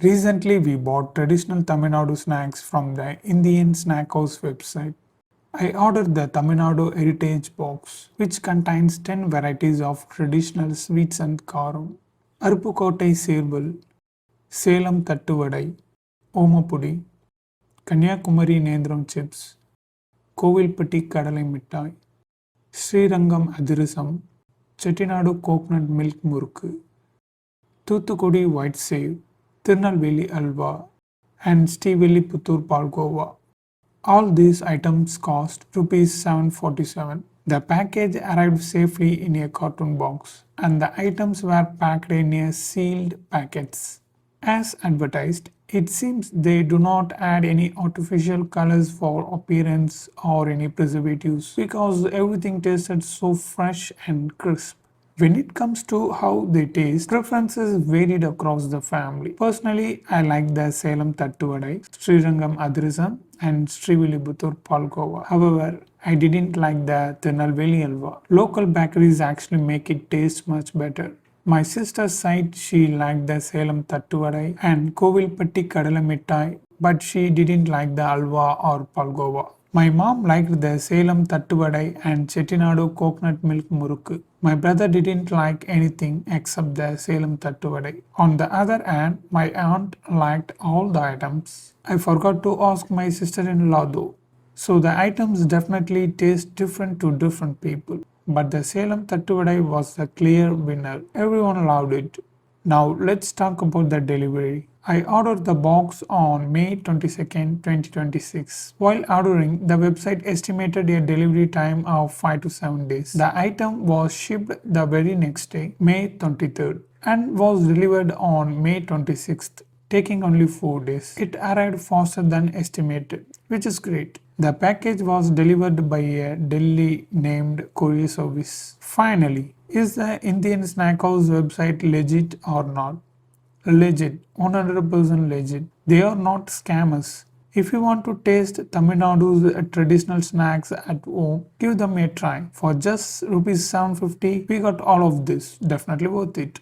Recently, we bought traditional Tamil Nadu snacks from the Indian Snack House website. I ordered the Tamil Nadu Heritage Box, which contains 10 varieties of traditional sweets and karam. Arupukottai Serbal, Salem Tattuvadai, Omapudi, Kanyakumari Nendram Chips, Kovilpatti Kadalai Mittai, Srirangam Adhirasam, Chettinadu Coconut Milk Murukku, Thuthukudi White Save, Tirunelveli Alva, and Srivilliputturu Palgova. All these items cost Rs 747. The package arrived safely in a carton box, and the items were packed in a sealed packets. As advertised, it seems they do not add any artificial colors for appearance or any preservatives because everything tasted so fresh and crisp. When it comes to how they taste, preferences varied across the family. Personally, I like the Salem Tattuvadai, Srirangam Adhirasam, and Srivilliputturu Palgova. However, I didn't like the Tirunelveli Alva. Local bakeries actually make it taste much better. My sister said she liked the Salem Tattuvadai and Kovilpatti Kadala Mittai, but she didn't like the Alva or Palgova. My mom liked the Salem Tattuvadai and Chettinadu Coconut Milk Murukku. My brother didn't like anything except the Salem Tattuvadai. On the other hand, my aunt liked all the items. I forgot to ask my sister-in-law though. So the items definitely taste different to different people. But the Salem Tattuvadai was the clear winner. Everyone loved it. Now let's talk about the delivery. I ordered the box on May 22nd, 2026. While ordering, the website estimated a delivery time of 5 to 7 days. The item was shipped the very next day, May 23rd, and was delivered on May 26th, taking only 4 days. It arrived faster than estimated, which is great. The package was delivered by a Delhi named courier service. Finally, is the Indian Snack House website legit or not? Legit, 100% legit. They are not scammers. If you want to taste Tamil Nadu's traditional snacks at home, give them a try. For just Rs 750, we got all of this. Definitely worth it.